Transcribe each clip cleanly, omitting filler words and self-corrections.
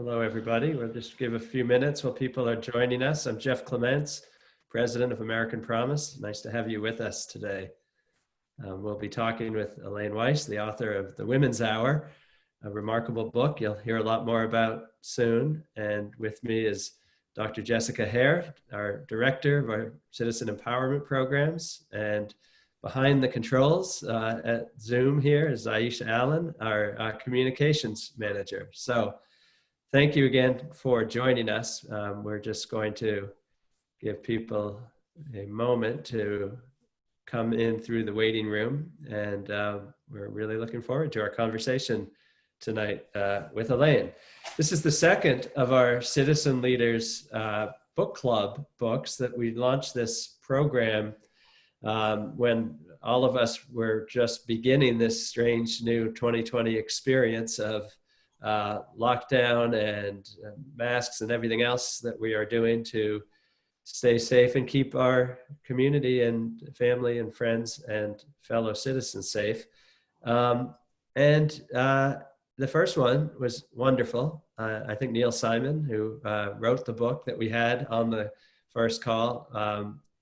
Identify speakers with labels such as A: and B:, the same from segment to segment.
A: Hello, everybody. We'll just give a few minutes while people are joining us. I'm Jeff Clements, President of American Promise. Nice to have you with us today. We'll be talking with Elaine Weiss, the author of The Women's Hour, a remarkable book you'll hear a lot more about soon. And with me is Dr. Jessica Hare, our Director of our Citizen Empowerment Programs. And behind the controls at Zoom here is Aisha Allen, our Communications Manager. So thank you again for joining us. We're just going to give people a moment to come in through the waiting room, and we're really looking forward to our conversation tonight with Elaine. This is the second of our Citizen Leaders Book Club books that we launched this program when all of us were just beginning this strange new 2020 experience of lockdown and masks and everything else that we are doing to stay safe and keep our community and family and friends and fellow citizens safe. The first one was wonderful. I think Neil Simon, who wrote the book that we had on the first call,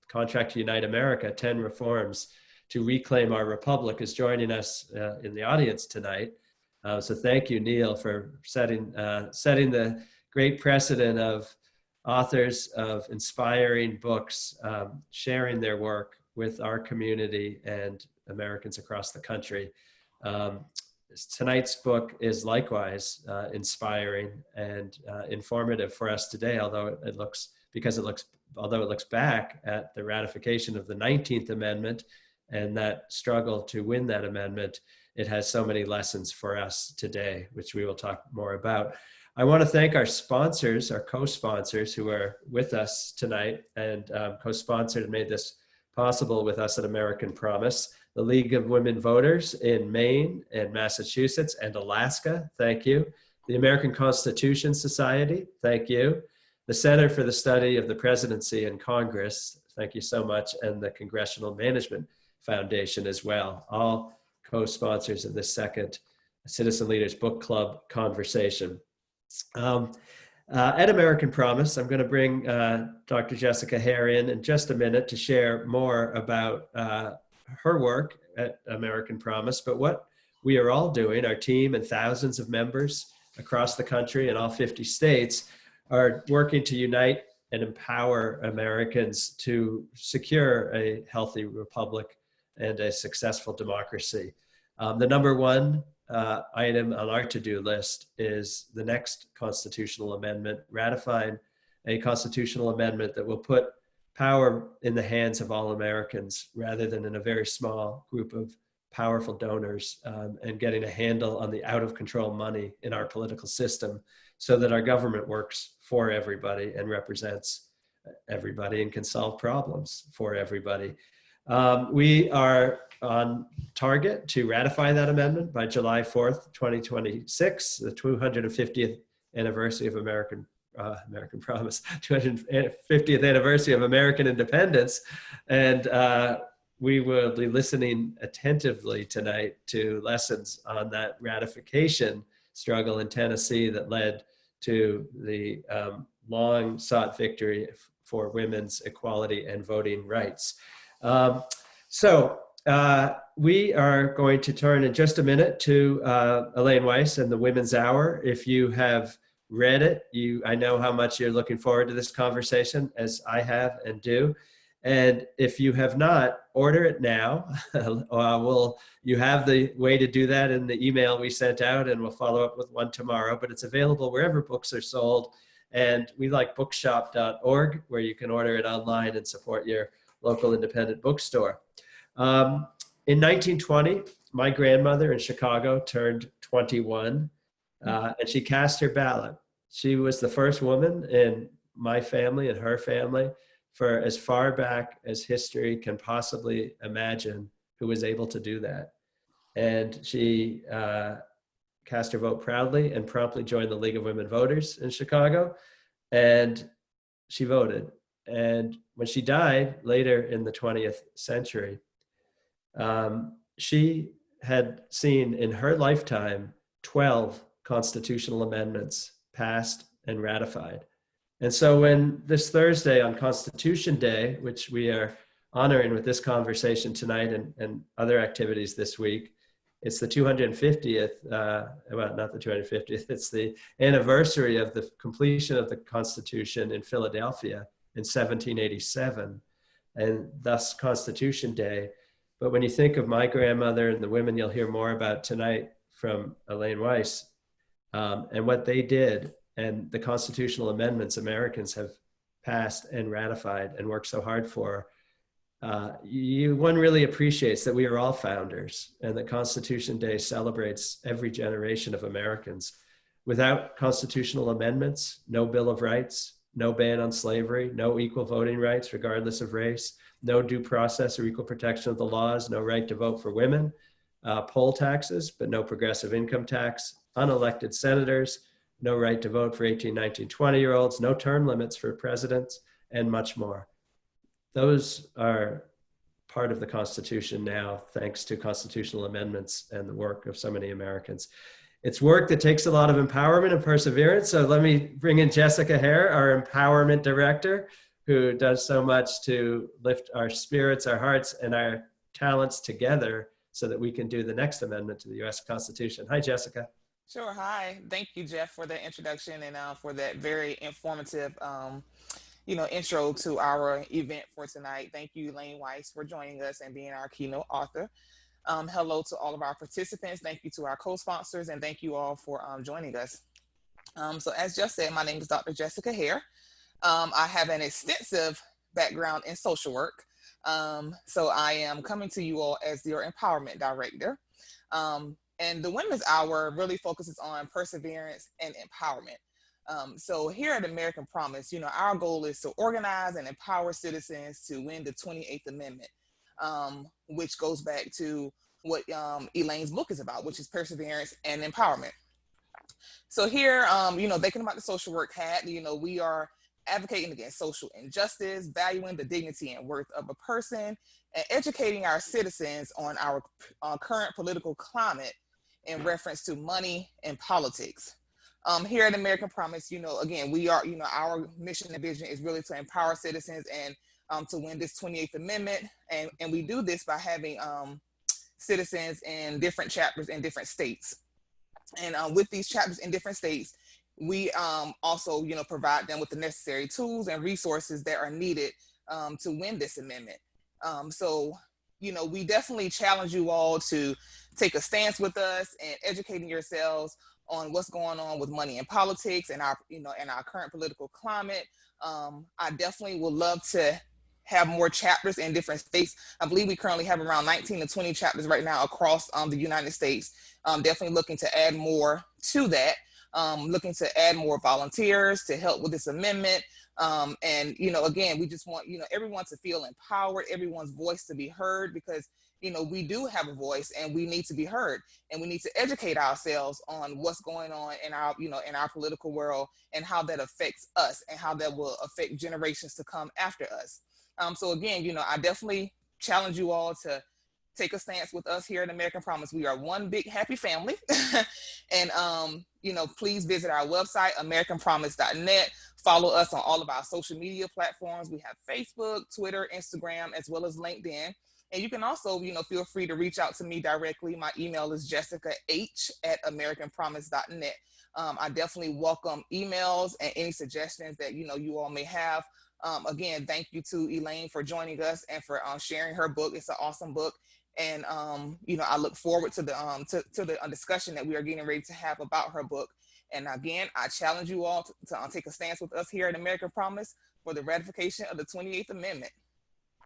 A: Contract to Unite America, 10 Reforms to Reclaim Our Republic, is joining us in the audience tonight. So thank you, Neil, for setting the great precedent of authors of inspiring books, sharing their work with our community and Americans across the country. Tonight's book is likewise inspiring and informative for us today, although it looks back at the ratification of the 19th Amendment and that struggle to win that amendment. It has so many lessons for us today, which we will talk more about. I want to thank our sponsors, our co-sponsors who are with us tonight and co-sponsored and made this possible with us at American Promise. The League of Women Voters in Maine and Massachusetts and Alaska, thank you. The American Constitution Society, thank you. The Center for the Study of the Presidency and Congress, thank you so much. And the Congressional Management Foundation as well, all co-sponsors of this second Citizen Leaders Book Club conversation. At American Promise, I'm going to bring Dr. Jessica Hare in just a minute to share more about her work at American Promise, but what we are all doing, our team and thousands of members across the country and all 50 states are working to unite and empower Americans to secure a healthy republic and a successful democracy. The number one item on our to-do list is the next constitutional amendment, ratifying a constitutional amendment that will put power in the hands of all Americans rather than in a very small group of powerful donors, and getting a handle on the out-of-control money in our political system so that our government works for everybody and represents everybody and can solve problems for everybody. We are on target to ratify that amendment by July 4th, 2026, the 250th anniversary of American Promise, 250th anniversary of American independence. And we will be listening attentively tonight to lessons on that ratification struggle in Tennessee that led to the long sought victory for women's equality and voting rights. We are going to turn in just a minute to Elaine Weiss and the Women's Hour. If you have read it, I know how much you're looking forward to this conversation, as I have and do. And if you have not, order it now. You have the way to do that in the email we sent out, and we'll follow up with one tomorrow, but it's available wherever books are sold. And we like bookshop.org, where you can order it online and support your local independent bookstore. In 1920, my grandmother in Chicago turned 21, and she cast her ballot. She was the first woman in my family and her family for as far back as history can possibly imagine who was able to do that. And she cast her vote proudly and promptly joined the League of Women Voters in Chicago, and she voted. And when she died later in the 20th century, she had seen in her lifetime 12 constitutional amendments passed and ratified. And so when this Thursday on Constitution Day, which we are honoring with this conversation tonight and other activities this week, it's the 250th, well, not the 250th, it's the anniversary of the completion of the Constitution in Philadelphia in 1787, and thus Constitution Day. But when you think of my grandmother and the women you'll hear more about tonight from Elaine Weiss, and what they did, and the constitutional amendments Americans have passed and ratified and worked so hard for, one really appreciates that we are all founders, and that Constitution Day celebrates every generation of Americans. Without constitutional amendments, no Bill of Rights, no ban on slavery, no equal voting rights regardless of race, no due process or equal protection of the laws, no right to vote for women, poll taxes, but no progressive income tax, unelected senators, no right to vote for 18, 19, 20-year-olds, no term limits for presidents, and much more. Those are part of the Constitution now, thanks to constitutional amendments and the work of so many Americans. It's work that takes a lot of empowerment and perseverance. So let me bring in Jessica Hare, our empowerment director, who does so much to lift our spirits, our hearts, and our talents together so that we can do the next amendment to the U.S. Constitution. Hi, Jessica.
B: Sure. Hi. Thank you, Jeff, for the introduction and for that very informative, intro to our event for tonight. Thank you, Elaine Weiss, for joining us and being our keynote author. Hello to all of our participants. Thank you to our co-sponsors, and thank you all for joining us. So as Jeff said, my name is Dr. Jessica Hare. I have an extensive background in social work. So I am coming to you all as your empowerment director. And the Women's Hour really focuses on perseverance and empowerment. So here at American Promise, our goal is to organize and empower citizens to win the 28th Amendment, which goes back to what Elaine's book is about, which is perseverance and empowerment. So here, thinking about the social work hat, we are advocating against social injustice, valuing the dignity and worth of a person, and educating our citizens on our current political climate in reference to money and politics. Here at American Promise, again, we are, our mission and vision is really to empower citizens and to win this 28th Amendment. And we do this by having citizens in different chapters in different states. And with these chapters in different states, we also, provide them with the necessary tools and resources that are needed to win this amendment. So, we definitely challenge you all to take a stance with us and educating yourselves on what's going on with money and politics and our, and our current political climate. I definitely would love to have more chapters in different states. I believe we currently have around 19 to 20 chapters right now across the United States. Definitely looking to add more to that. Looking to add more volunteers to help with this amendment. And, again, we just want, everyone to feel empowered, everyone's voice to be heard, because, we do have a voice and we need to be heard, and we need to educate ourselves on what's going on in our, in our political world and how that affects us and how that will affect generations to come after us. So again, I definitely challenge you all to take a stance with us here at American Promise. We are one big happy family. And, please visit our website, americanpromise.net. Follow us on all of our social media platforms. We have Facebook, Twitter, Instagram, as well as LinkedIn. And you can also, feel free to reach out to me directly. My email is jessicah@americanpromise.net. I definitely welcome emails and any suggestions that, you all may have. Again, thank you to Elaine for joining us and for sharing her book. It's an awesome book. And, I look forward to the discussion that we are getting ready to have about her book. And again, I challenge you all to take a stance with us here at American Promise for the ratification of the 28th Amendment.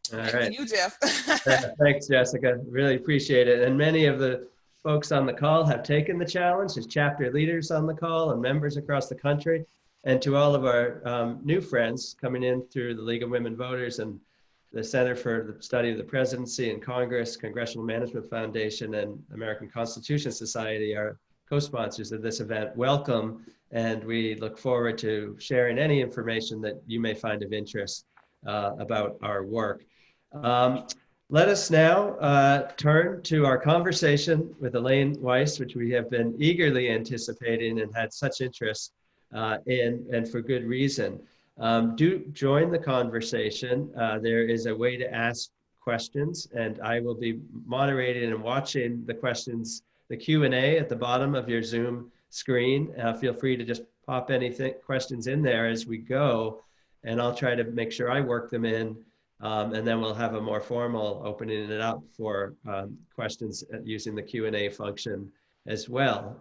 B: Thank you, Jeff.
A: Thanks, Jessica. Really appreciate it. And many of the folks on the call have taken the challenge. There's chapter leaders on the call and members across the country. And to all of our new friends coming in through the League of Women Voters and the Center for the Study of the Presidency and Congress, Congressional Management Foundation, and American Constitution Society are co-sponsors of this event. Welcome, and we look forward to sharing any information that you may find of interest about our work. Let us now turn to our conversation with Elaine Weiss, which we have been eagerly anticipating and had such interest and for good reason. Do join the conversation. There is a way to ask questions, and I will be moderating and watching the questions, the Q&A at the bottom of your Zoom screen. Feel free to just pop anything questions in there as we go, and I'll try to make sure I work them in. And then we'll have a more formal opening it up for questions using the Q&A function as well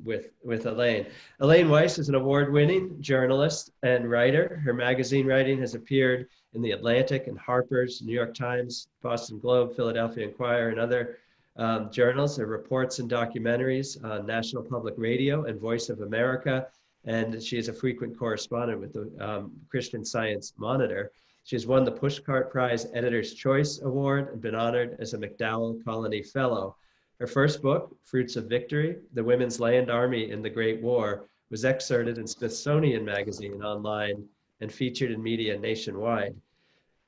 A: with Elaine. Elaine Weiss is an award-winning journalist and writer. Her magazine writing has appeared in the Atlantic and Harper's, New York Times, Boston Globe, Philadelphia Inquirer, and other journals. Her reports and documentaries on National Public Radio and Voice of America. And she is a frequent correspondent with the Christian Science Monitor. She has won the Pushcart Prize Editor's Choice Award and been honored as a MacDowell Colony Fellow. Her first book, Fruits of Victory, The Women's Land Army in the Great War, was excerpted in Smithsonian Magazine online and featured in media nationwide.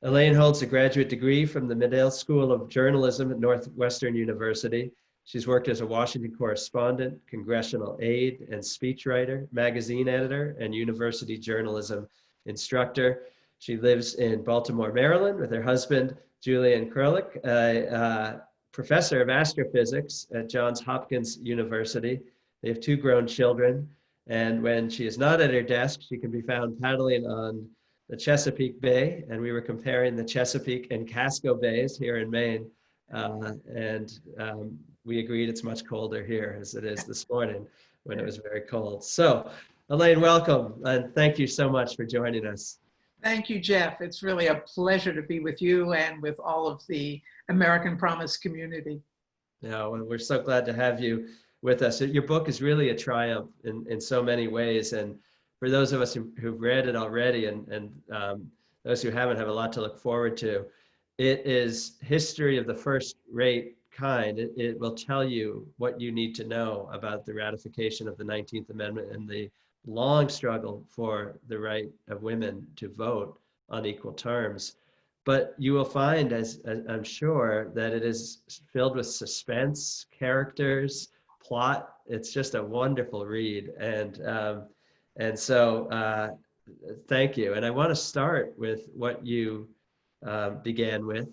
A: Elaine holds a graduate degree from the Medill School of Journalism at Northwestern University. She's worked as a Washington correspondent, congressional aide, and speechwriter, magazine editor, and university journalism instructor. She lives in Baltimore, Maryland with her husband, Julian Kralik, a professor of astrophysics at Johns Hopkins University. They have 2 grown children. And when she is not at her desk, she can be found paddling on the Chesapeake Bay. And we were comparing the Chesapeake and Casco Bays here in Maine. We agreed it's much colder here as it is this morning when it was very cold. So Elaine, welcome. And thank you so much for joining us.
C: Thank you, Jeff. It's really a pleasure to be with you and with all of the American Promise community.
A: Yeah, well, we're so glad to have you with us. Your book is really a triumph in so many ways. And for those of us who've read it already and those who haven't have a lot to look forward to, it is history of the first-rate kind. It will tell you what you need to know about the ratification of the 19th Amendment and the long struggle for the right of women to vote on equal terms. But you will find, as I'm sure, that it is filled with suspense, characters, plot. It's just a wonderful read. And so thank you. And I want to start with what you began with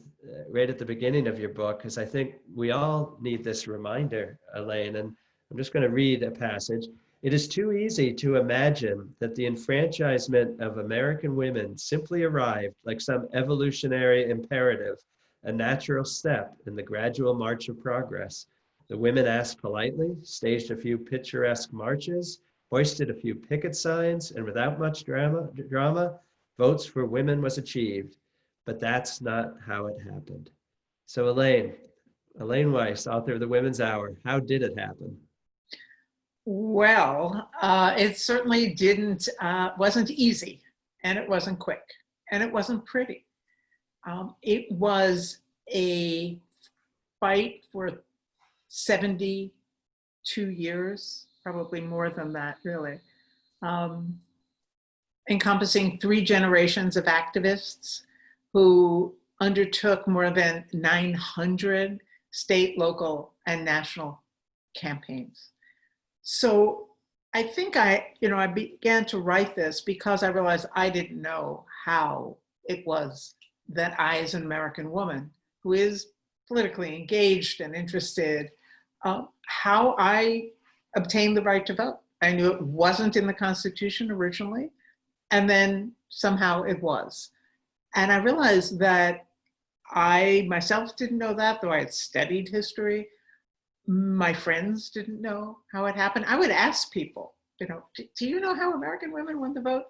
A: right at the beginning of your book, because I think we all need this reminder, Elaine. And I'm just going to read a passage. It is too easy to imagine that the enfranchisement of American women simply arrived like some evolutionary imperative, a natural step in the gradual march of progress. The women asked politely, staged a few picturesque marches, hoisted a few picket signs, and without much drama, votes for women was achieved. But that's not how it happened. So Elaine Weiss, author of The Women's Hour, how did it happen?
C: Well, it certainly wasn't easy, and it wasn't quick, and it wasn't pretty. It was a fight for 72 years, probably more than that, really, encompassing 3 generations of activists who undertook more than 900 state, local, and national campaigns. So I think I began to write this because I realized I didn't know how it was that I, as an American woman who is politically engaged and interested, how I obtained the right to vote. I knew it wasn't in the Constitution originally, and then somehow it was. And I realized that I myself didn't know that, though I had studied history. My friends didn't know how it happened. I would ask people, do you know how American women won the vote?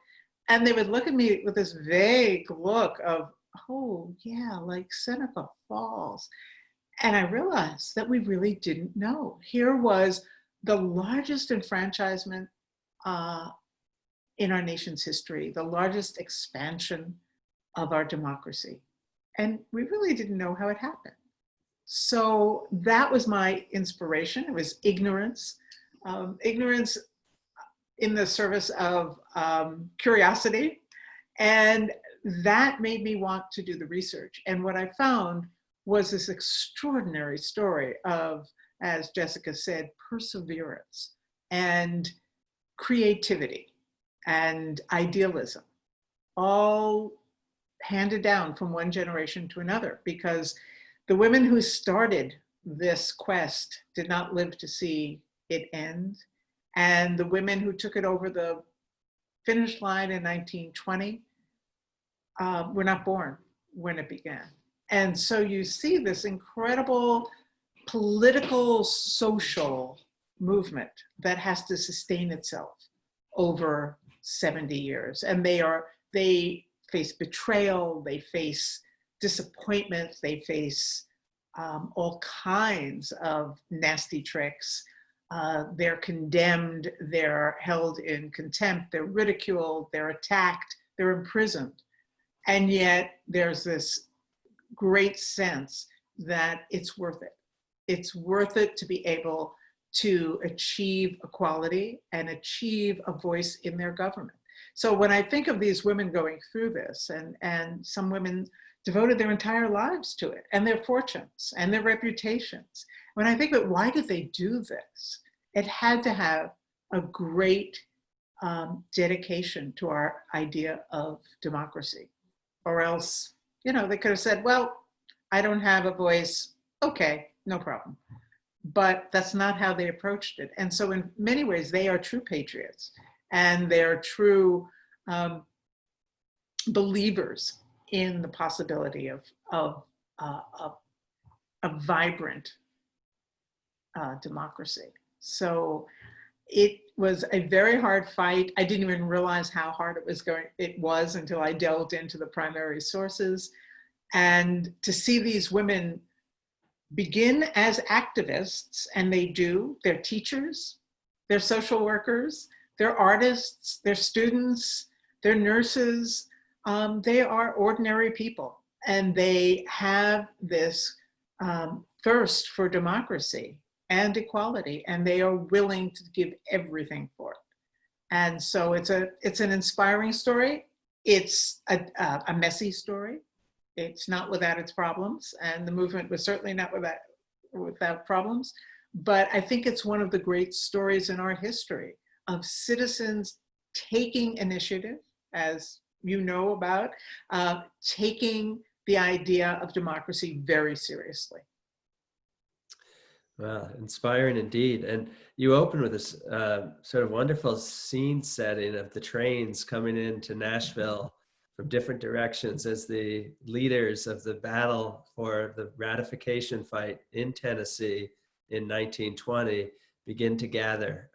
C: And they would look at me with this vague look of, oh yeah, like Seneca Falls. And I realized that we really didn't know. Here was the largest enfranchisement in our nation's history, the largest expansion of our democracy. And we really didn't know how it happened. So that was my inspiration. It was ignorance. Ignorance in the service of curiosity. And that made me want to do the research. And what I found was this extraordinary story of, as Jessica said, perseverance and creativity and idealism, all handed down from one generation to another, because the women who started this quest did not live to see it end. And the women who took it over the finish line in 1920 were not born when it began. And so you see this incredible political, social movement that has to sustain itself over 70 years. And they face betrayal, they face disappointment, they face all kinds of nasty tricks. They're condemned, they're held in contempt, they're ridiculed, they're attacked, they're imprisoned. And yet there's this great sense that it's worth it. It's worth it to be able to achieve equality and achieve a voice in their government. So when I think of these women going through this, and some women devoted their entire lives to it, and their fortunes and their reputations, when I think about why did they do this, it had to have a great dedication to our idea of democracy. Or else, you know, they could have said, well, I don't have a voice, okay, no problem. But that's not how they approached it. And so in many ways, they are true patriots, and they're true believers in the possibility of a vibrant democracy. So it was a very hard fight. I didn't even realize how hard it was until I delved into the primary sources. And to see these women begin as activists, and they do, they're teachers, they're social workers, they're artists, they're students, they're nurses, they are ordinary people. And they have this thirst for democracy and equality, and they are willing to give everything for it. And so it's an inspiring story. It's a messy story. It's not without its problems, and the movement was certainly not without problems. But I think it's one of the great stories in our history of citizens taking initiative, as you know about, taking the idea of democracy very seriously.
A: Wow, inspiring indeed. And you open with this sort of wonderful scene setting of the trains coming into Nashville from different directions as the leaders of the battle for the ratification fight in Tennessee in 1920 begin to gather.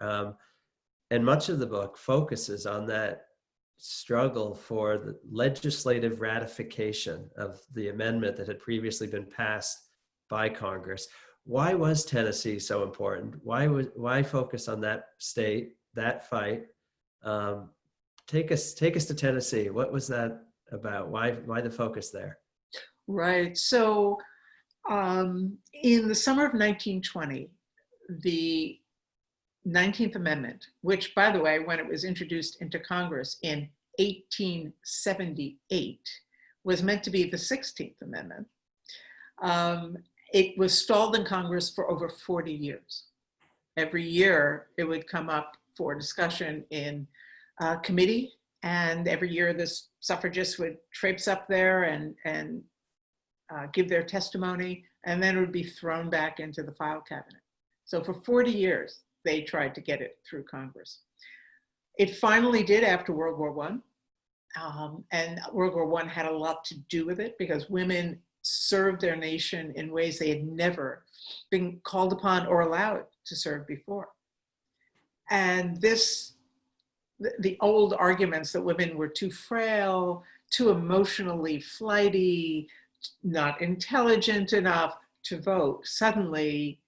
A: And much of the book focuses on that struggle for the legislative ratification of the amendment that had previously been passed by Congress. Why was Tennessee so important? Why focus on that state, that fight? Take us to Tennessee. What was that about? Why the focus there?
C: Right. So in the summer of 1920, the 19th Amendment, which, by the way, when it was introduced into Congress in 1878, was meant to be the 16th Amendment. It was stalled in Congress for over 40 years. Every year it would come up for discussion in committee, and every year the suffragists would traipse up there and give their testimony, and then it would be thrown back into the file cabinet. So for 40 years, they tried to get it through Congress. It finally did after World War I, and World War I had a lot to do with it, because women served their nation in ways they had never been called upon or allowed to serve before. And the old arguments that women were too frail, too emotionally flighty, not intelligent enough to vote, suddenly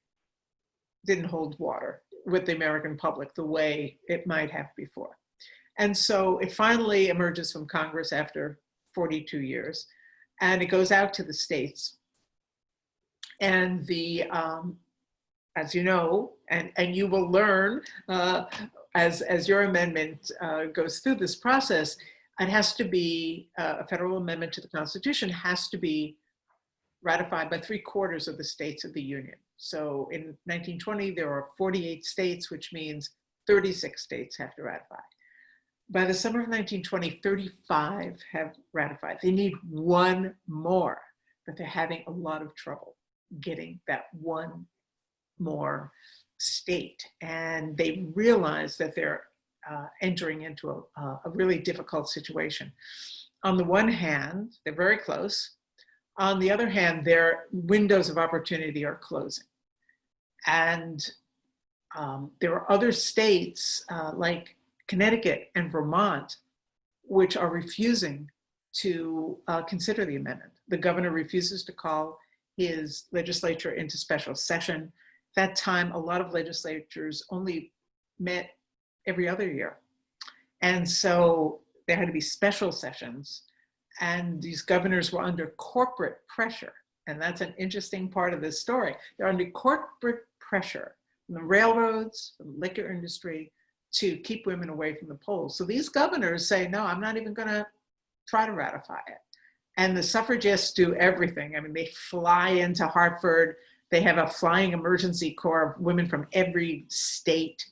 C: didn't hold water with the American public the way it might have before. And so it finally emerges from Congress after 42 years, and it goes out to the states. And as you know, and you will learn as your amendment goes through this process, it has to be, a federal amendment to the Constitution has to be ratified by 3/4 of the states of the Union. So in 1920, there are 48 states, which means 36 states have to ratify. By the summer of 1920, 35 have ratified. They need one more, but they're having a lot of trouble getting that one more state. And they realize that they're entering into a really difficult situation. On the one hand, they're very close. On the other hand, their windows of opportunity are closing. And there are other states like Connecticut and Vermont, which are refusing to consider the amendment. The governor refuses to call his legislature into special session. That time, a lot of legislatures only met every other year. And so there had to be special sessions, and these governors were under corporate pressure. And that's an interesting part of this story. They're under corporate pressure from the railroads, from the liquor industry, to keep women away from the polls. So these governors say, no, I'm not even gonna try to ratify it. And the suffragists do everything. I mean, they fly into Hartford. They have a flying emergency corps of women from every state.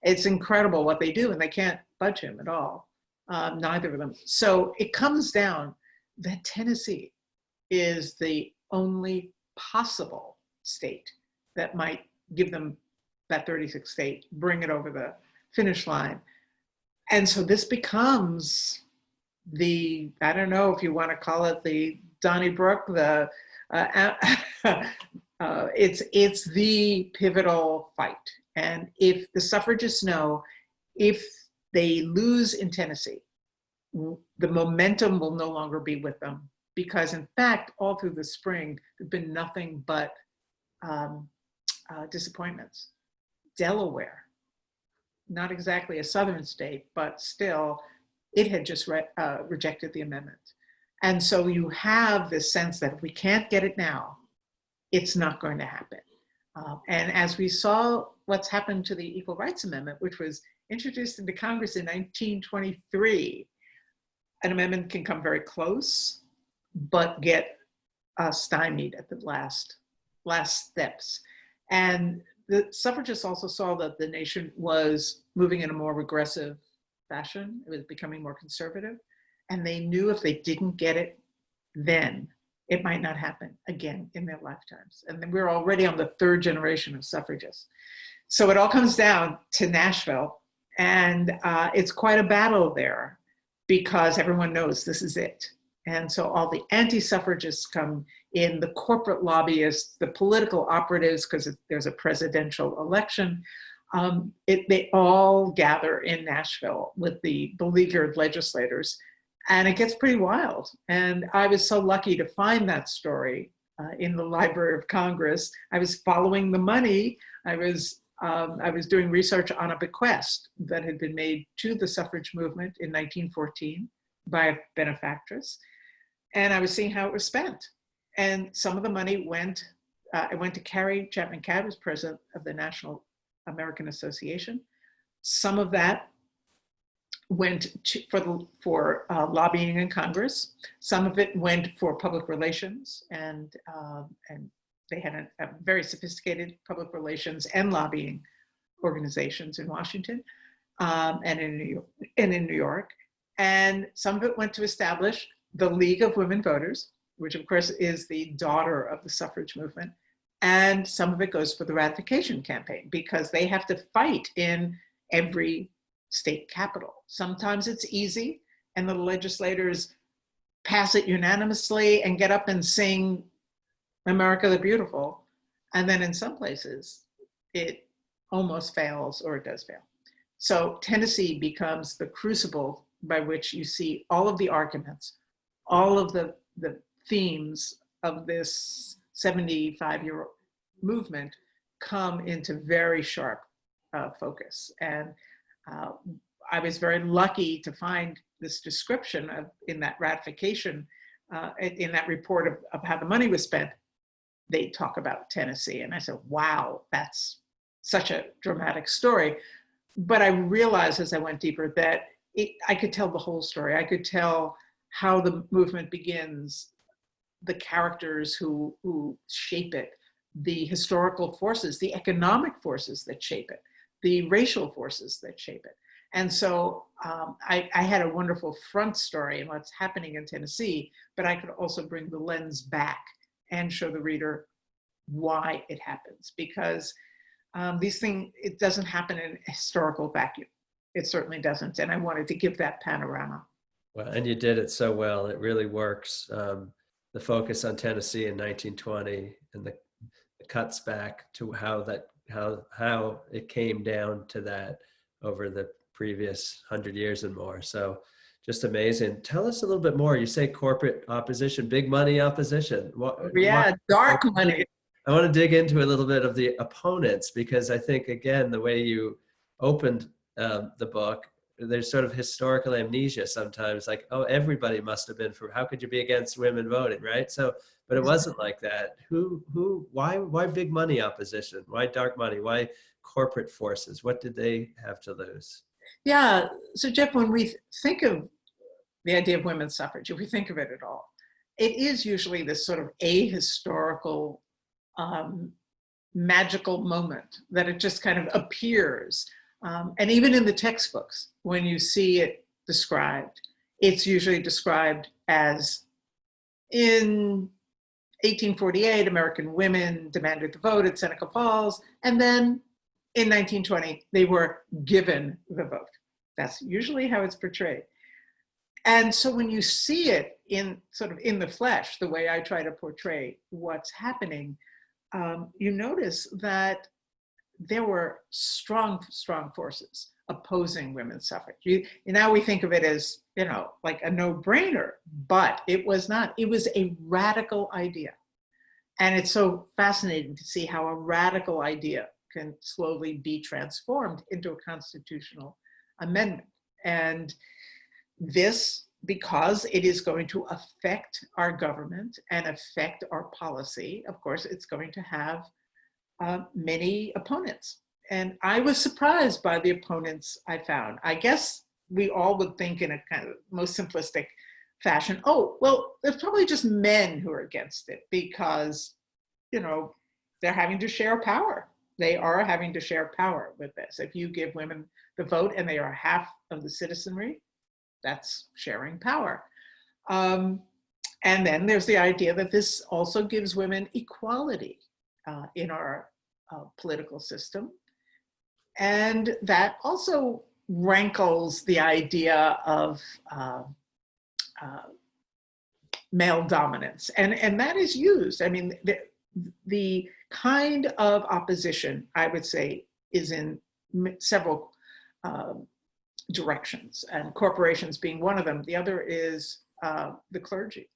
C: It's incredible what they do, and they can't budge him at all, neither of them. So it comes down that Tennessee is the only possible state that might give them that 36th state, bring it over the finish line. And so this becomes the, I don't know if you want to call it the Donnybrook, the it's the pivotal fight. And if the suffragists know, if they lose in Tennessee, the momentum will no longer be with them, because in fact, all through the spring, there've been nothing but disappointments. Delaware, not exactly a southern state, but still, it had just rejected the amendment. And so you have this sense that if we can't get it now, it's not going to happen. And as we saw what's happened to the Equal Rights Amendment, which was introduced into Congress in 1923, an amendment can come very close, but get stymied at the last steps. And the suffragists also saw that the nation was moving in a more regressive fashion. It was becoming more conservative. And they knew if they didn't get it then, it might not happen again in their lifetimes. And then we're already on the third generation of suffragists. So it all comes down to Nashville. And it's quite a battle there, because everyone knows this is it. And so all the anti-suffragists come in, the corporate lobbyists, the political operatives, because there's a presidential election. They all gather in Nashville with the beleaguered legislators, and it gets pretty wild. And I was so lucky to find that story in the Library of Congress. I was following the money. I was doing research on a bequest that had been made to the suffrage movement in 1914 by a benefactress. And I was seeing how it was spent. And some of the money went to Carrie Chapman Catt, who's president of the National American Association. Some of that went for lobbying in Congress. Some of it went for public relations, and they had a very sophisticated public relations and lobbying organizations in Washington and in New York. And some of it went to establish the League of Women Voters, which of course is the daughter of the suffrage movement. And some of it goes for the ratification campaign, because they have to fight in every state capital. Sometimes it's easy, and the legislators pass it unanimously and get up and sing America the Beautiful. And then in some places, it almost fails, or it does fail. So Tennessee becomes the crucible by which you see all of the arguments, all of the themes of this 75-year movement come into very sharp focus. And I was very lucky to find this description in that ratification, in that report of how the money was spent. They talk about Tennessee. And I said, wow, that's such a dramatic story. But I realized as I went deeper that I could tell the whole story. I could tell how the movement begins, the characters who shape it, the historical forces, the economic forces that shape it, the racial forces that shape it. And so I had a wonderful front story in what's happening in Tennessee, but I could also bring the lens back and show the reader why it happens, because these things, it doesn't happen in a historical vacuum. It certainly doesn't. And I wanted to give that panorama.
A: Well, and you did it so well. It really works. The focus on Tennessee in 1920 and the cuts back to how it came down to that over the previous 100 years and more. So just amazing. Tell us a little bit more. You say corporate opposition, big money opposition.
C: Dark money.
A: I want to dig into a little bit of the opponents, because I think, again, the way you opened the book, there's sort of historical amnesia sometimes, like, oh, everybody must have been for, how could you be against women voting, right? So, but it wasn't like that. Why big money opposition? Why dark money? Why corporate forces? What did they have to lose?
C: Yeah, so Jeff, when we think of the idea of women's suffrage, if we think of it at all, it is usually this sort of ahistorical, magical moment that it just kind of appears. And even in the textbooks, when you see it described, it's usually described as, in 1848, American women demanded the vote at Seneca Falls, and then in 1920, they were given the vote. That's usually how it's portrayed. And so when you see it in sort of in the flesh, the way I try to portray what's happening, you notice that there were strong forces opposing women's suffrage. Now we think of it as, like a no-brainer, but it was not. It was a radical idea. And it's so fascinating to see how a radical idea can slowly be transformed into a constitutional amendment. And this, because it is going to affect our government and affect our policy, of course, it's going to have many opponents. And I was surprised by the opponents I found. I guess we all would think in a kind of most simplistic fashion, oh, well, there's probably just men who are against it because, they're having to share power. They are having to share power with this. If you give women the vote and they are half of the citizenry, that's sharing power. And then there's the idea that this also gives women equality in our political system. And that also rankles the idea of male dominance. And that is used. I mean, the kind of opposition, I would say, is in several directions, and corporations being one of them. The other is the clergy.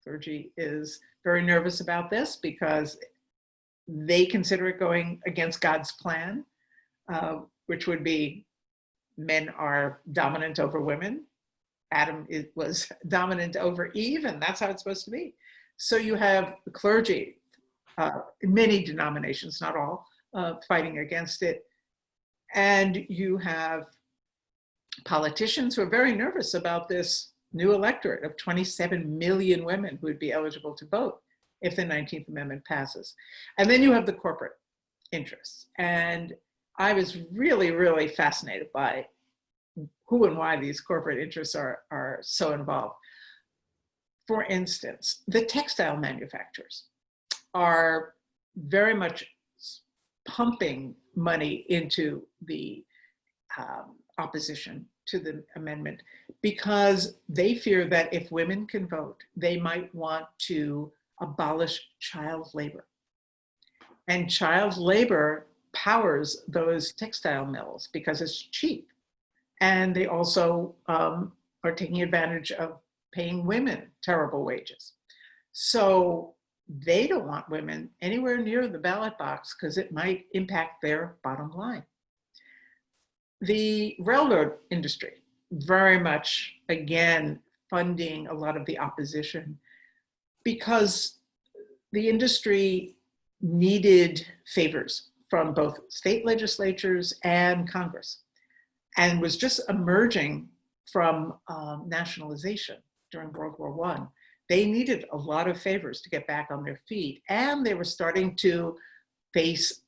C: Clergy is very nervous about this because they consider it going against God's plan, which would be men are dominant over women. Adam was dominant over Eve, and that's how it's supposed to be. So you have the clergy, many denominations, not all, fighting against it. And you have politicians who are very nervous about this new electorate of 27 million women who would be eligible to vote if the 19th Amendment passes. And then you have the corporate interests. And I was really, really fascinated by who and why these corporate interests are so involved. For instance, the textile manufacturers are very much pumping money into the opposition to the amendment because they fear that if women can vote, they might want to abolish child labor. And child labor powers those textile mills because it's cheap. And they also are taking advantage of paying women terrible wages. So they don't want women anywhere near the ballot box because it might impact their bottom line. The railroad industry, very much, again, funding a lot of the opposition because the industry needed favors from both state legislatures and Congress and was just emerging from nationalization during World War I. They needed a lot of favors to get back on their feet, and they were starting to face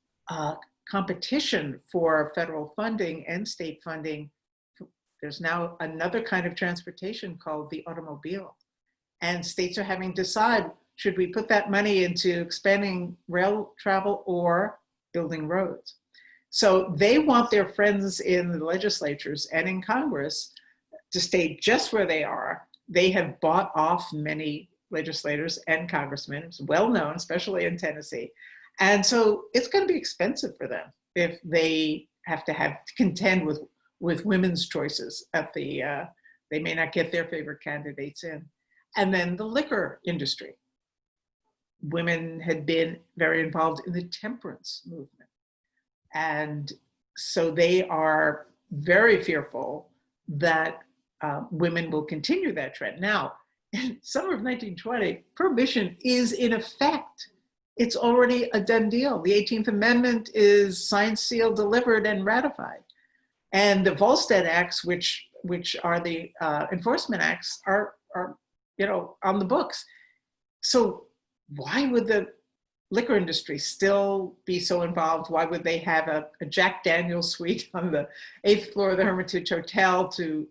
C: competition for federal funding and state funding There's now another kind of transportation called the automobile. And states are having to decide, should we put that money into expanding rail travel or building roads? So they want their friends in the legislatures and in Congress to stay just where they are. They have bought off many legislators and congressmen. It's well known, especially in Tennessee. And so it's going to be expensive for them if they have to contend with women's choices at the, they may not get their favorite candidates in. And then the liquor industry. Women had been very involved in the temperance movement. And so they are very fearful that women will continue that trend. Now, in summer of 1920, prohibition is in effect. It's already a done deal. The 18th Amendment is signed, sealed, delivered, and ratified. And the Volstead Acts, which are the enforcement acts, are on the books. So why would the liquor industry still be so involved? Why would they have a Jack Daniel's suite on the 8th floor of the Hermitage Hotel to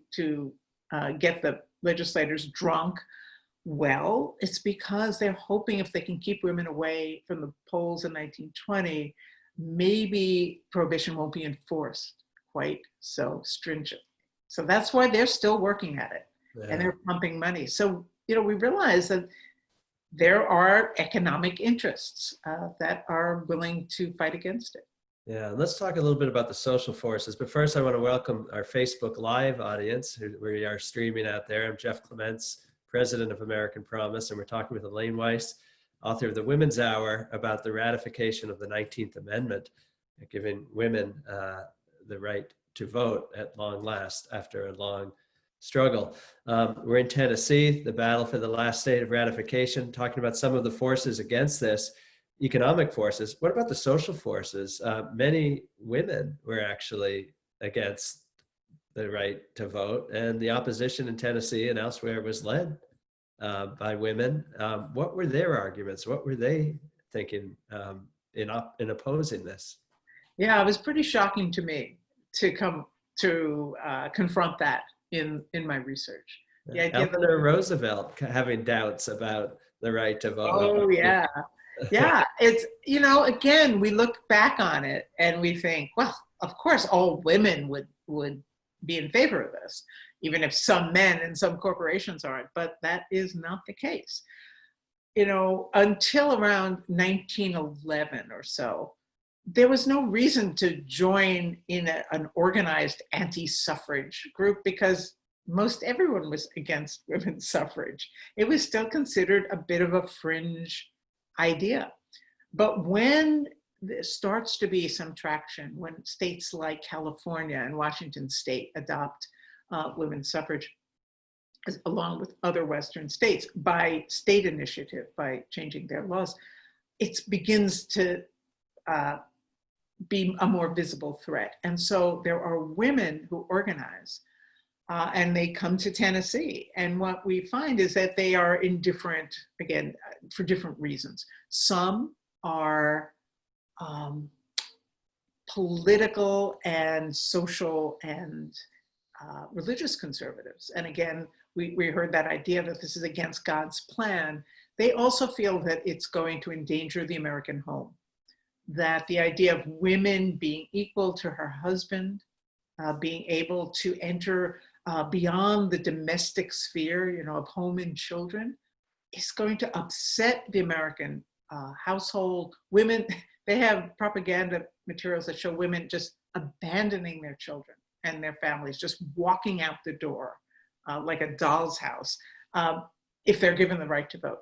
C: get the legislators drunk? Well, it's because they're hoping if they can keep women away from the polls in 1920, maybe prohibition won't be enforced quite so stringent. So that's why they're still working at it. Yeah. And they're pumping money. So, we realize that there are economic interests that are willing to fight against it.
A: Yeah, let's talk a little bit about the social forces. But first, I want to welcome our Facebook Live audience, who we are streaming out there. I'm Jeff Clements, president of American Promise, and we're talking with Elaine Weiss, author of the Women's Hour, about the ratification of the 19th Amendment, giving women the right to vote at long last after a long struggle. We're in Tennessee, the battle for the last state of ratification, talking about some of the forces against this, economic forces. What about the social forces? Many women were actually against the right to vote, and the opposition in Tennessee and elsewhere was led by women. What were their arguments? What were they thinking in opposing this?
C: Yeah, it was pretty shocking to me to confront that in my research.
A: Yeah, Eleanor Roosevelt having doubts about the right to vote.
C: Oh, yeah. Yeah, it's, again, we look back on it and we think, well, of course, all women would be in favor of this, even if some men and some corporations aren't, but that is not the case. Until around 1911 or so, there was no reason to join in an organized anti-suffrage group because most everyone was against women's suffrage. It was still considered a bit of a fringe idea. But when there starts to be some traction, when states like California and Washington State adopt women's suffrage, along with other Western states, by state initiative, by changing their laws, it begins to be a more visible threat. And so there are women who organize and they come to Tennessee. And what we find is that they are indifferent, again, for different reasons. Some are political and social and religious conservatives. And again, we heard that idea that this is against God's plan. They also feel that it's going to endanger the American home, that the idea of women being equal to her husband, being able to enter beyond the domestic sphere, of home and children, is going to upset the American household. Women, they have propaganda materials that show women just abandoning their children and their families, just walking out the door like a doll's house if they're given the right to vote.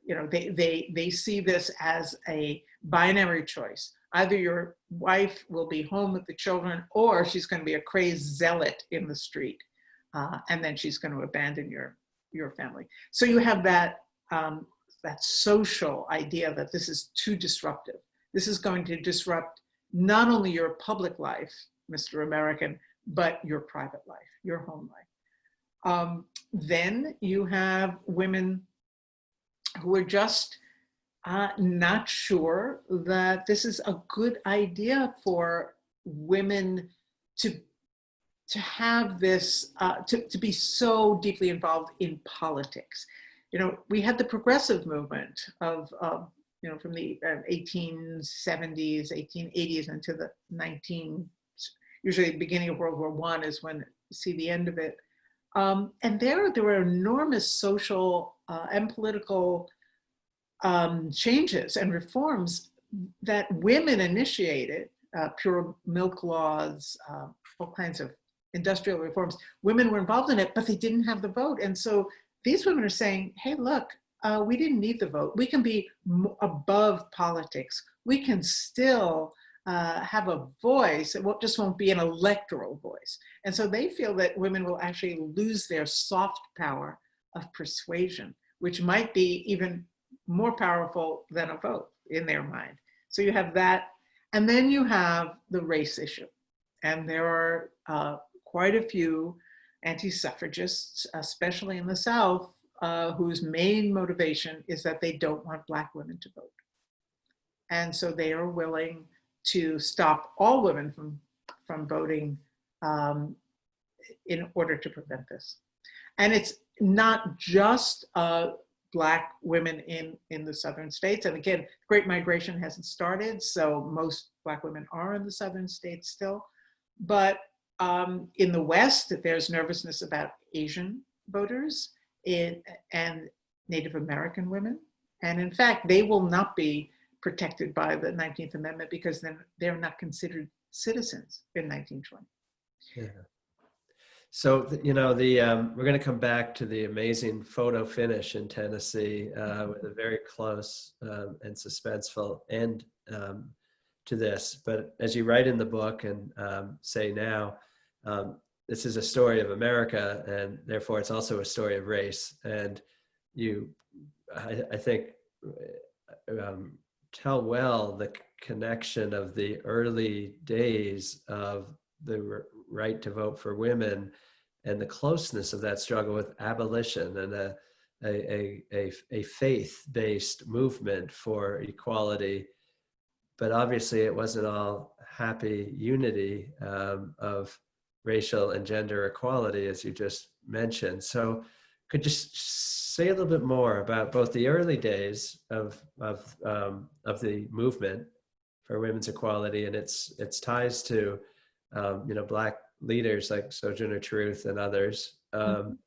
C: They see this as a binary choice. Either your wife will be home with the children or she's going to be a crazed zealot in the street. And then she's going to abandon your family. So you have that social idea that this is too disruptive. This is going to disrupt not only your public life, Mr. American, but your private life, your home life. Then you have women who are just not sure that this is a good idea for women to to have this, to be so deeply involved in politics. You know, we had the progressive movement of, you know, from the 1870s, 1880s into the usually the beginning of World War I is when you see the end of it. And there were enormous social and political changes and reforms that women initiated, pure milk laws, all kinds of industrial reforms. Women were involved in it, but they didn't have the vote. And so these women are saying, hey, look, we didn't need the vote. We can be above politics. We can still have a voice. It just won't be an electoral voice. And so they feel that women will actually lose their soft power of persuasion, which might be even more powerful than a vote in their mind. So you have that. And then you have the race issue. And there are quite a few anti-suffragists, especially in the South, whose main motivation is that they don't want Black women to vote. And so they are willing to stop all women from voting in order to prevent this. And it's not just Black women in the southern states. And again, Great Migration hasn't started, so most Black women are in the southern states still. But in the West, there's nervousness about Asian voters and Native American women. And in fact, they will not be protected by the 19th Amendment because then they're not considered citizens in 1920.
A: Yeah. So, you know, we're going to come back to the amazing photo finish in Tennessee with a very close and suspenseful end to this. But as you write in the book and say now, this is a story of America, and therefore it's also a story of race. And you, I think, tell well the connection of the early days of the right to vote for women and the closeness of that struggle with abolition and a faith-based movement for equality. But obviously it wasn't all happy unity of racial and gender equality, as you just mentioned. So could you say a little bit more about both the early days of the movement for women's equality and its ties to you know, Black leaders like Sojourner Truth and others, and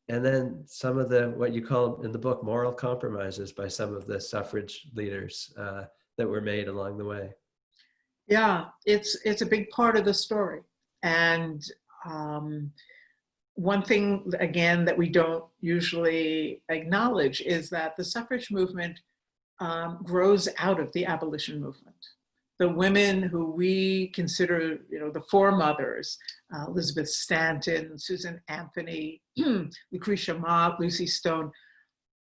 A: then some of the what you call in the book moral compromises by some of the suffrage leaders that were made along the way?
C: Yeah, it's a big part of the story. And one thing, again, that we don't usually acknowledge is that the suffrage movement grows out of the abolition movement. The women who we consider, you know, the foremothers, Elizabeth Stanton, Susan Anthony, Lucretia Mott, Lucy Stone,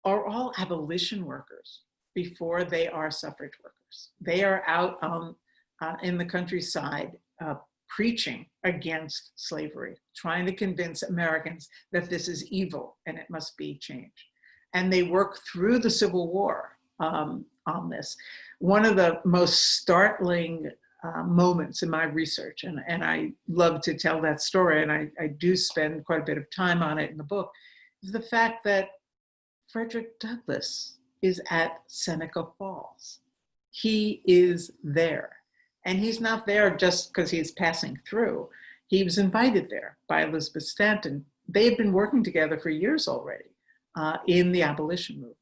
C: are all abolition workers before they are suffrage workers. They are out in the countryside preaching against slavery, trying to convince Americans that this is evil and it must be changed. And they work through the Civil War on this. One of the most startling moments in my research, and I love to tell that story, and I do spend quite a bit of time on it in the book, is the fact that Frederick Douglass is at Seneca Falls. He is there. And he's not there just because he's passing through. He was invited there by Elizabeth Stanton. They had been working together for years already in the abolition movement.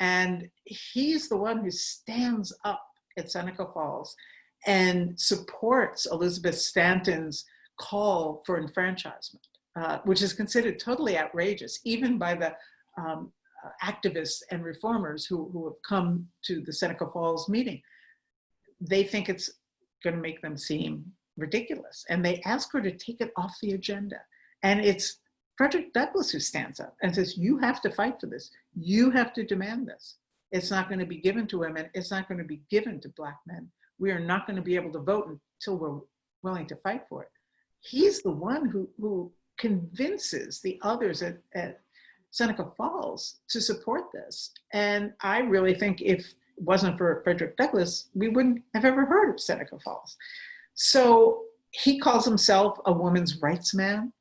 C: And he's the one who stands up at Seneca Falls and supports Elizabeth Stanton's call for enfranchisement, which is considered totally outrageous, even by the activists and reformers who have come to the Seneca Falls meeting. They think it's going to make them seem ridiculous. And they ask her to take it off the agenda. And it's Frederick Douglass who stands up and says, you have to fight for this. You have to demand this. It's not going to be given to women. It's not going to be given to Black men. We are not going to be able to vote until we're willing to fight for it. He's the one who convinces the others at Seneca Falls to support this. And I really think if it wasn't for Frederick Douglass, we wouldn't have ever heard of Seneca Falls. So he calls himself a woman's rights man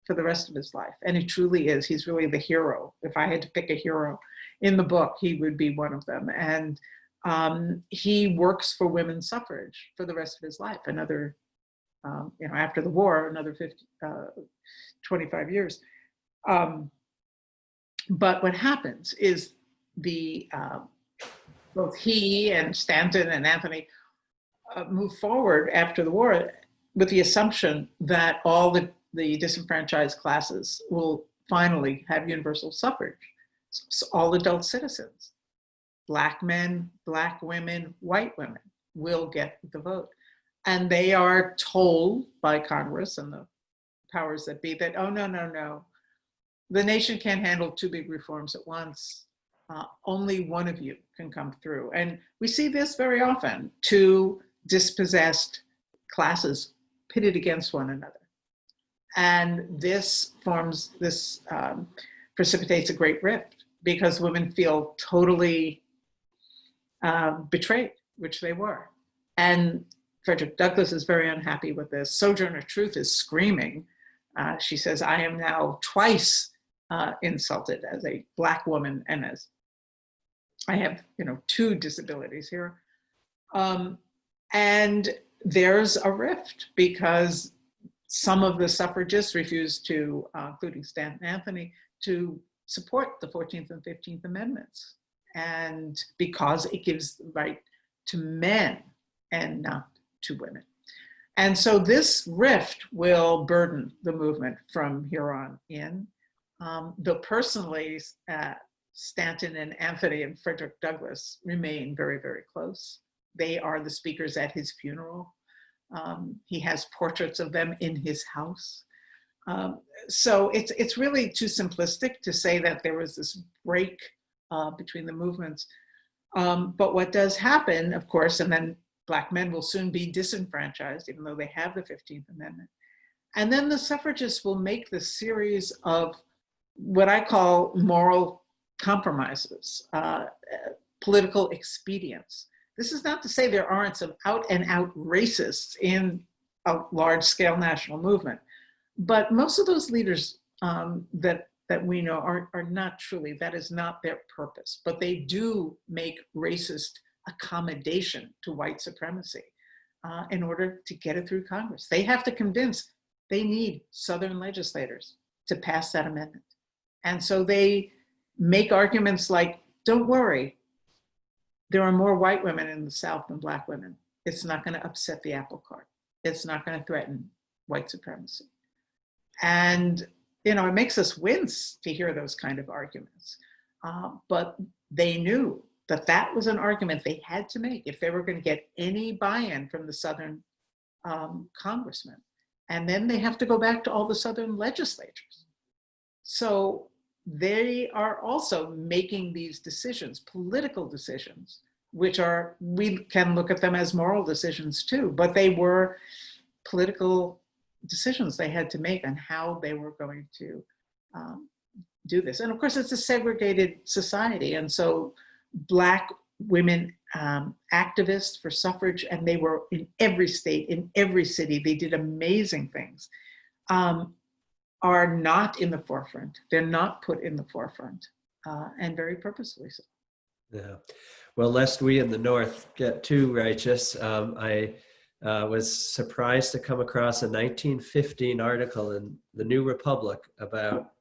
C: for the rest of his life. And he truly is. He's really the hero. If I had to pick a hero in the book, he would be one of them. And he works for women's suffrage for the rest of his life. Another, after the war, another 25 years. But what happens is both he and Stanton and Anthony move forward after the war with the assumption that all the disenfranchised classes will finally have universal suffrage. So all adult citizens, Black men, Black women, white women will get the vote. And they are told by Congress and the powers that be that, oh, no. The nation can't handle two big reforms at once. Only one of you can come through. And we see this very often, two dispossessed classes pitted against one another. And this precipitates a great rift because women feel totally betrayed, which they were. And Frederick Douglass is very unhappy with this. Sojourner Truth is screaming. She says, I am now twice insulted as a Black woman and as I have, two disabilities here. And there's a rift because some of the suffragists refused to, including Stanton Anthony, to support the 14th and 15th Amendments. And because it gives the right to men and not to women. And so this rift will burden the movement from here on in. Though personally, Stanton and Anthony and Frederick Douglass remain very, very close. They are the speakers at his funeral. He has portraits of them in his house. So it's really too simplistic to say that there was this break between the movements. But what does happen, of course, and then Black men will soon be disenfranchised, even though they have the 15th Amendment. And then the suffragists will make this series of what I call moral compromises, political expedients. This is not to say there aren't some out and out racists in a large scale national movement, but most of those leaders that we know are not truly, that is not their purpose, but they do make racist accommodation to white supremacy in order to get it through Congress. They have to convince, they need Southern legislators to pass that amendment. And so they make arguments like, don't worry, there are more white women in the South than Black women. It's not going to upset the apple cart. It's not going to threaten white supremacy. And, it makes us wince to hear those kind of arguments. But they knew that that was an argument they had to make if they were going to get any buy-in from the Southern congressmen. And then they have to go back to all the Southern legislatures. So they are also making these decisions, political decisions, which we can look at them as moral decisions too, but they were political decisions they had to make on how they were going to do this. And of course, it's a segregated society. And so Black women activists for suffrage, and they were in every state, in every city, they did amazing things, are not in the forefront. They're not put in the forefront, and very purposefully so.
A: Yeah. Well, lest we in the North get too righteous, I was surprised to come across a 1915 article in the New Republic about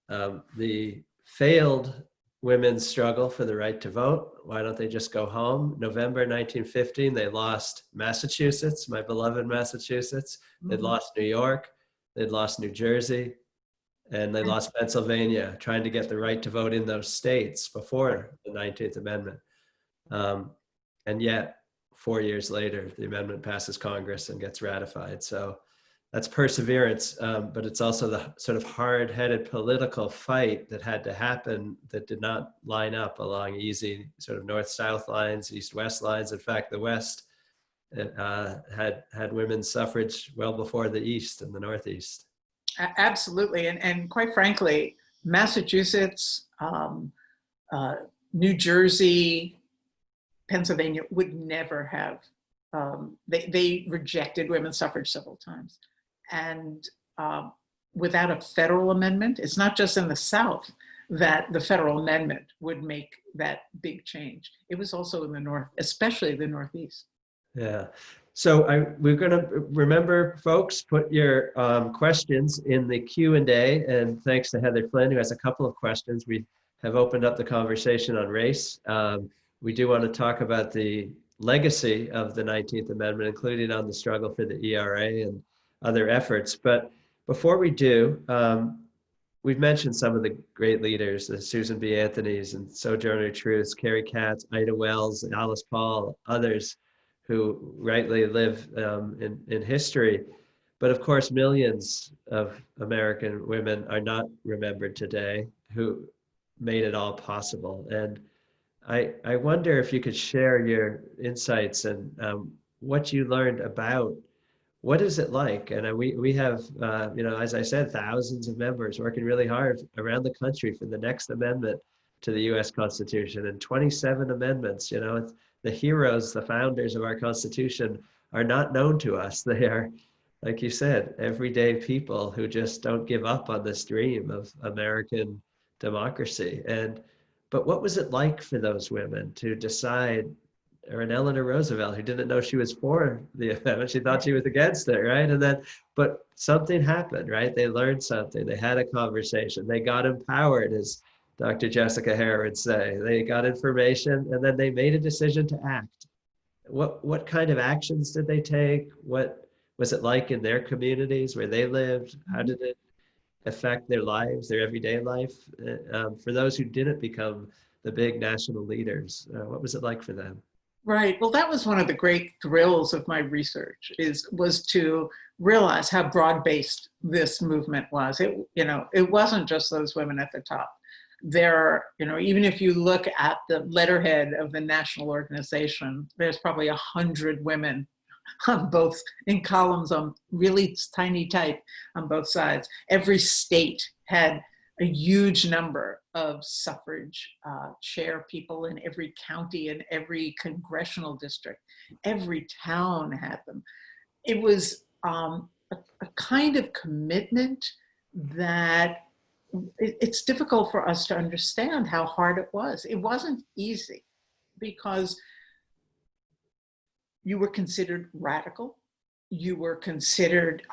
A: the failed women's struggle for the right to vote. Why don't they just go home? November 1915, they lost Massachusetts, my beloved Massachusetts. They'd lost New York, they'd lost New Jersey, and they lost Pennsylvania, trying to get the right to vote in those states before the 19th Amendment. And yet, 4 years later, the amendment passes Congress and gets ratified. So that's perseverance, but it's also the sort of hard-headed political fight that had to happen that did not line up along easy sort of north-south lines, east-west lines. In fact, the West had women's suffrage well before the East and the Northeast.
C: Absolutely, and quite frankly, Massachusetts, New Jersey, Pennsylvania would never have They rejected women's suffrage several times. And without a federal amendment, it's not just in the South that the federal amendment would make that big change. It was also in the North, especially the Northeast.
A: Yeah. So we're going to remember, folks, put your questions in the Q&A. And thanks to Heather Flynn, who has a couple of questions. We have opened up the conversation on race. We do want to talk about the legacy of the 19th Amendment, including on the struggle for the ERA and other efforts. But before we do, we've mentioned some of the great leaders, the Susan B. Anthonys and Sojourner Truth, Carrie Katz, Ida Wells, Alice Paul, others who rightly live in history. But of course, millions of American women are not remembered today who made it all possible. And I wonder if you could share your insights and what you learned about what is it like? And we have, as I said, thousands of members working really hard around the country for the next amendment to the U.S. Constitution, and 27 amendments. It's the heroes, the founders of our Constitution are not known to us. They are, like you said, everyday people who just don't give up on this dream of American democracy. But what was it like for those women to decide, or an Eleanor Roosevelt who didn't know she was for the amendment, she thought she was against it, right? But something happened, right? They learned something, they had a conversation, they got empowered, as Dr. Jessica Hare would say. They got information, and then they made a decision to act. What kind of actions did they take? What was it like in their communities where they lived? How did it affect their lives, their everyday life? For those who didn't become the big national leaders, what was it like for them?
C: Right. Well, that was one of the great thrills of my research was to realize how broad-based this movement was. It wasn't just those women at the top. Even if you look at the letterhead of the national organization, there's probably 100 women on both, in columns on really tiny type on both sides. Every state had a huge number of suffrage chair people in every county and every congressional district. Every town had them. It was a kind of commitment that it's difficult for us to understand how hard it was. It wasn't easy because you were considered radical. You were considered,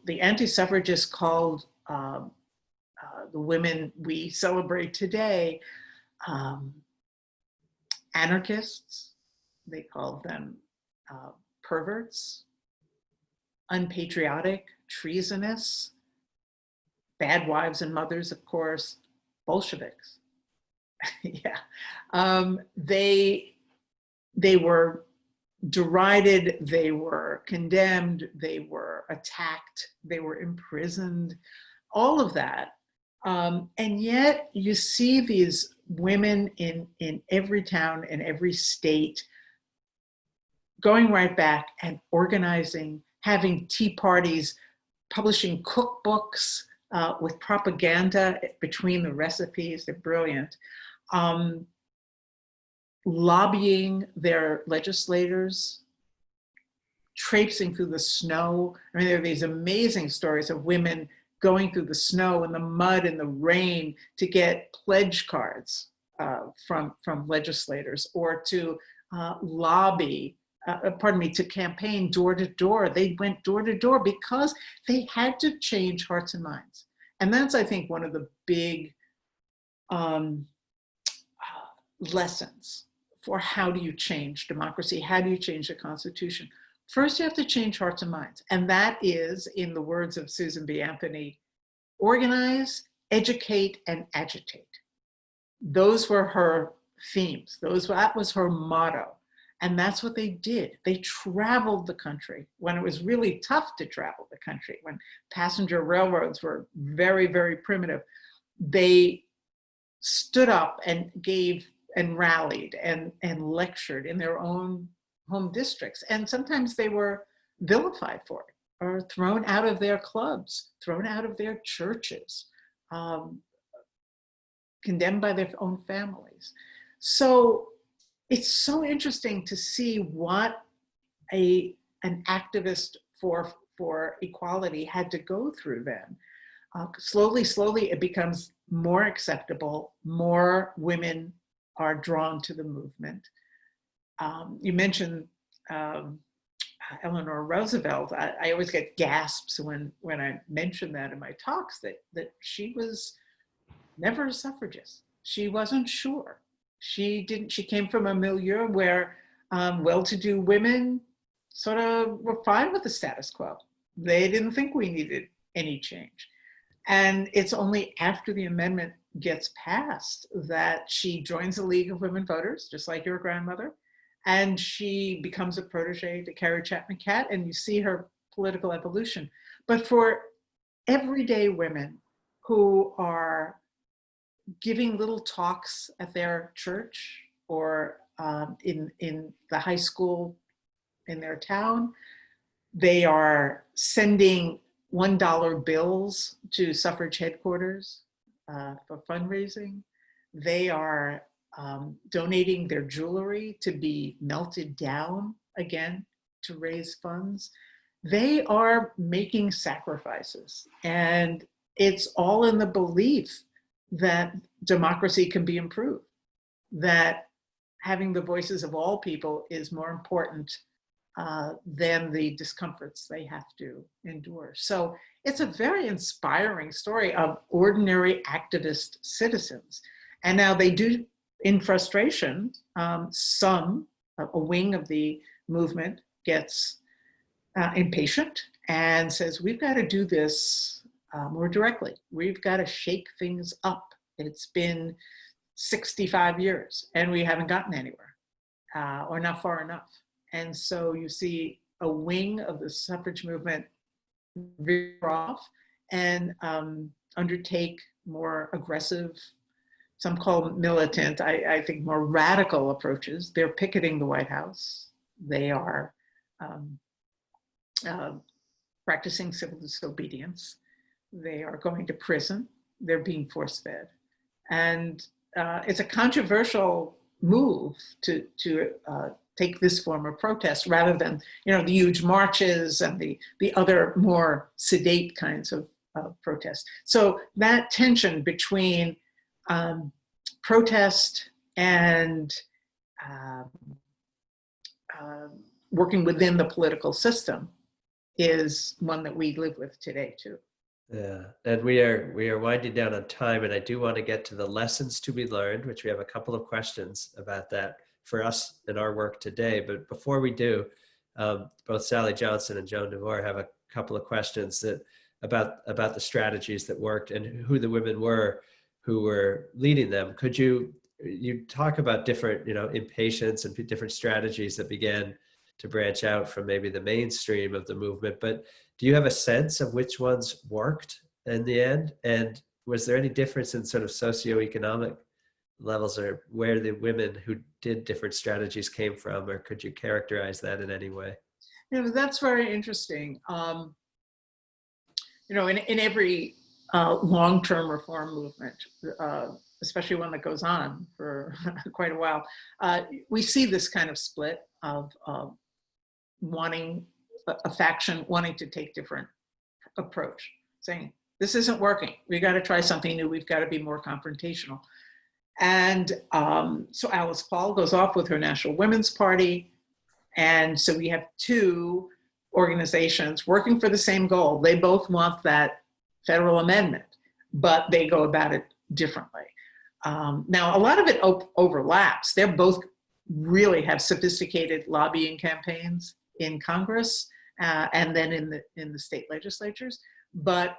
C: the anti-suffragists called the women we celebrate today anarchists. They called them perverts, unpatriotic, treasonous, bad wives and mothers, of course, Bolsheviks. Yeah. They were derided, they were condemned, they were attacked, they were imprisoned, all of that. And yet you see these women in every town, in every state, going right back and organizing, having tea parties, publishing cookbooks with propaganda between the recipes. They're brilliant. Lobbying their legislators, traipsing through the snow. I mean, there are these amazing stories of women going through the snow and the mud and the rain to get pledge cards from legislators, or to to campaign door to door. They went door to door because they had to change hearts and minds. And that's, I think, one of the big lessons for how do you change democracy? How do you change the Constitution? First, you have to change hearts and minds. And that is, in the words of Susan B. Anthony, organize, educate, and agitate. Those were her themes. That was her motto. And that's what they did. They traveled the country when it was really tough to travel the country, when passenger railroads were very, very primitive. They stood up and gave and rallied and lectured in their own home districts. And sometimes they were vilified for it, or thrown out of their clubs, thrown out of their churches, condemned by their own families. So it's so interesting to see what an activist for equality had to go through then. Slowly, it becomes more acceptable. More women are drawn to the movement. You mentioned Eleanor Roosevelt. I always get gasps when I mention that in my talks, that she was never a suffragist. She wasn't sure. She came from a milieu where well-to-do women sort of were fine with the status quo. They didn't think we needed any change. And it's only after the amendment gets passed that she joins the League of Women Voters, just like your grandmother, and she becomes a protege to Carrie Chapman Catt, and you see her political evolution. But for everyday women who are giving little talks at their church or in the high school in their town, they are sending $1 bills to suffrage headquarters for fundraising. They are donating their jewelry to be melted down again to raise funds. They are making sacrifices, and it's all in the belief that democracy can be improved, that having the voices of all people is more important than the discomforts they have to endure. So it's a very inspiring story of ordinary activist citizens. And now they do, in frustration, a wing of the movement gets impatient and says, we've got to do this more directly. We've got to shake things up. It's been 65 years and we haven't gotten anywhere or not far enough. And so you see a wing of the suffrage movement veer off and undertake more aggressive, some call them militant, I think more radical approaches. They're picketing the White House. They are practicing civil disobedience. They are going to prison. They're being force-fed. And it's a controversial move to take this form of protest rather than, the huge marches and the other more sedate kinds of protests. So that tension between protest and working within the political system is one that we live with today too.
A: Yeah, and we are winding down on time, and I do want to get to the lessons to be learned, which we have a couple of questions about that for us in our work today. But before we do, both Sally Johnson and Joan DeVore have a couple of questions about the strategies that worked and who the women were who were leading them. Could you talk about different, impatience and different strategies that began to branch out from maybe the mainstream of the movement, but do you have a sense of which ones worked in the end? And was there any difference in sort of socioeconomic levels or where the women who did different strategies came from, or could you characterize that in any way?
C: That's very interesting. In every long-term reform movement, especially one that goes on for quite a while, we see this kind of split of a faction wanting to take different approach, saying, this isn't working. We got to try something new. We've got to be more confrontational. And so Alice Paul goes off with her National Women's Party. And so we have two organizations working for the same goal. They both want that federal amendment, but they go about it differently. Now, a lot of it overlaps. They're both really have sophisticated lobbying campaigns in Congress and then in the state legislatures. But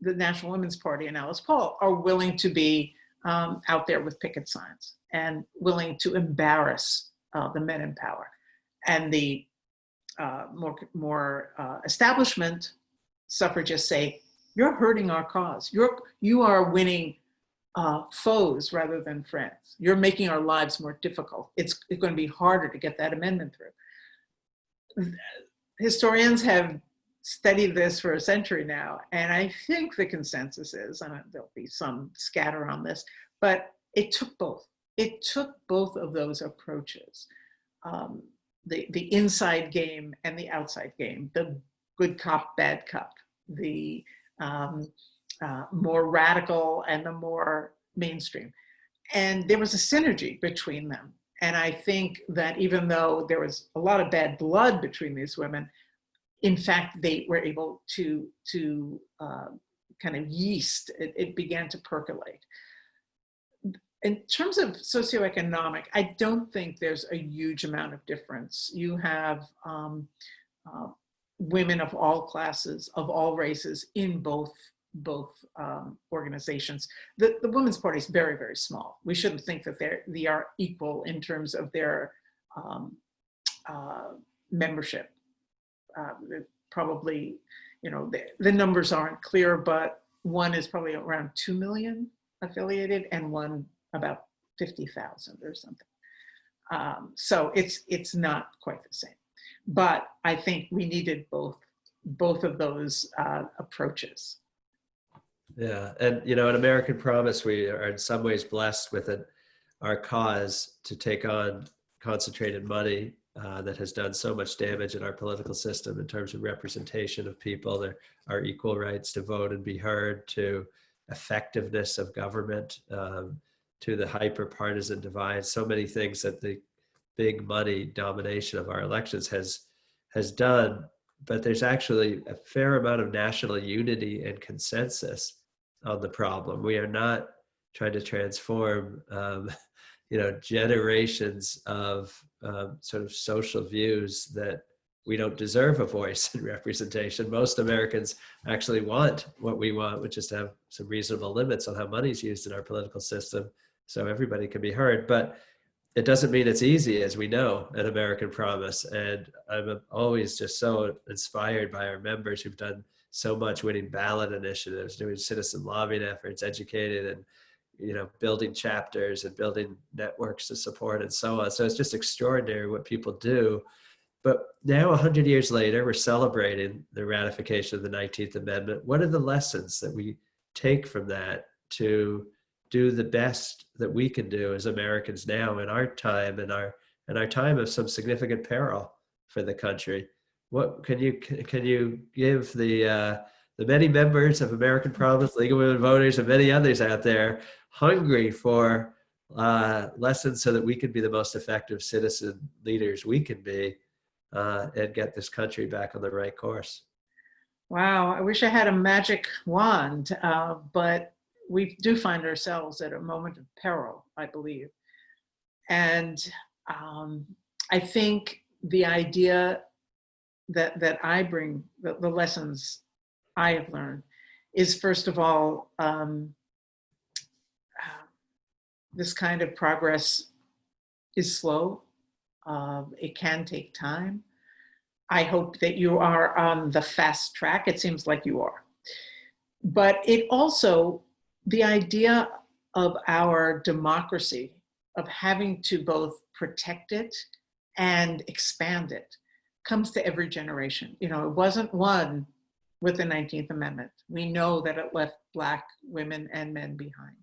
C: the National Women's Party and Alice Paul are willing to be out there with picket signs and willing to embarrass the men in power. And the more establishment suffragists say, you're hurting our cause. You are winning foes rather than friends. You're making our lives more difficult. It's going to be harder to get that amendment through. Historians have studied this for a century now, and I think the consensus is, and there'll be some scatter on this, but it took both. It took both of those approaches. the inside game and the outside game, the good cop, bad cop, the more radical and the more mainstream. And there was a synergy between them. And I think that even though there was a lot of bad blood between these women, in fact, they were able to kind of yeast, it began to percolate. In terms of socioeconomic, I don't think there's a huge amount of difference. You have women of all classes, of all races in both organizations. The Women's Party is very, very small. We shouldn't think that they are equal in terms of their membership. Probably, the numbers aren't clear, but one is probably around 2 million affiliated and one about 50,000 or something. So it's not quite the same. But I think we needed both of those approaches.
A: Yeah, and in American Promise, we are in some ways blessed with our cause to take on concentrated money that has done so much damage in our political system in terms of representation of people, our equal rights to vote and be heard, to effectiveness of government, to the hyper-partisan divide, so many things that the big money domination of our elections has done. But there's actually a fair amount of national unity and consensus on the problem. We are not trying to transform, generations of sort of social views that we don't deserve a voice and representation. Most Americans actually want what we want, which is to have some reasonable limits on how money is used in our political system so everybody can be heard. But it doesn't mean it's easy, as we know, at American Promise. And I'm always just so inspired by our members who've done so much, winning ballot initiatives, doing citizen lobbying efforts, educated and building chapters and building networks to support and so on. So it's just extraordinary what people do. But now 100 years later, we're celebrating the ratification of the 19th Amendment. What are the lessons that we take from that to do the best that we can do as Americans now in our time and our time of some significant peril for the country? What can you give the many members of American Promise, League of Women Voters, and many others out there hungry for lessons so that we can be the most effective citizen leaders we can be and get this country back on the right course?
C: Wow, I wish I had a magic wand, but we do find ourselves at a moment of peril, I believe. And I think the idea that I bring, the lessons I have learned, is first of all, this kind of progress is slow. It can take time. I hope that you are on the fast track. It seems like you are. But it also, the idea of our democracy, of having to both protect it and expand it, comes to every generation. It wasn't won with the 19th Amendment. We know that it left Black women and men behind.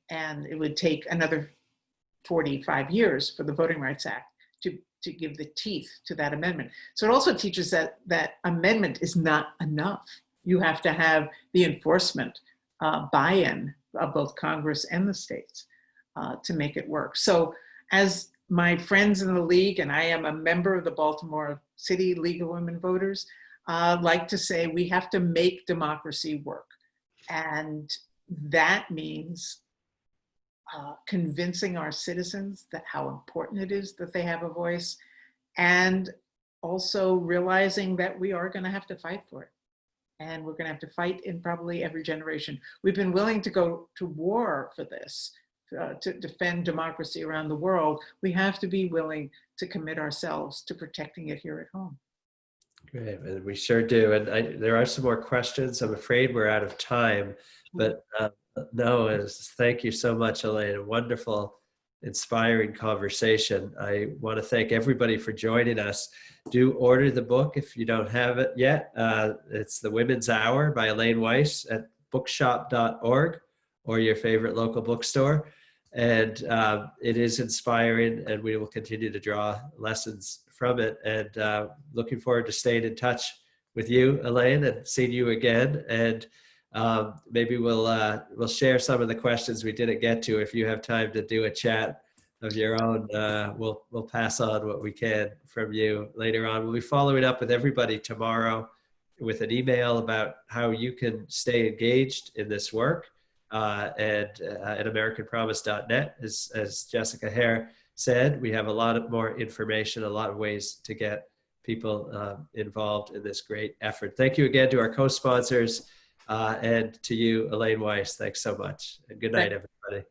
C: And it would take another 45 years for the Voting Rights Act to give the teeth to that amendment. So it also teaches that amendment is not enough. You have to have the enforcement buy-in of both Congress and the states to make it work. So as my friends in the League, and I am a member of the Baltimore City League of Women Voters, like to say we have to make democracy work. And that means convincing our citizens that how important it is that they have a voice, and also realizing that we are going to have to fight for it. And we're going to have to fight in probably every generation. We've been willing to go to war for this, to defend democracy around the world. We have to be willing to commit ourselves to protecting it here at home.
A: Great, and we sure do. And there are some more questions. I'm afraid we're out of time, but thank you so much, Elaine. A wonderful, inspiring conversation. I want to thank everybody for joining us. Do order the book if you don't have it yet. It's The Women's Hour by Elaine Weiss at bookshop.org or your favorite local bookstore. And it is inspiring, and we will continue to draw lessons from it. And looking forward to staying in touch with you, Elaine, and seeing you again. And maybe we'll share some of the questions we didn't get to. If you have time to do a chat of your own, we'll pass on what we can from you later on. We'll be following up with everybody tomorrow with an email about how you can stay engaged in this work. And at AmericanPromise.net, as Jessica Hare said, we have a lot of more information, a lot of ways to get people involved in this great effort. Thank you again to our co-sponsors and to you, Elaine Weiss. Thanks so much. And good night, everybody.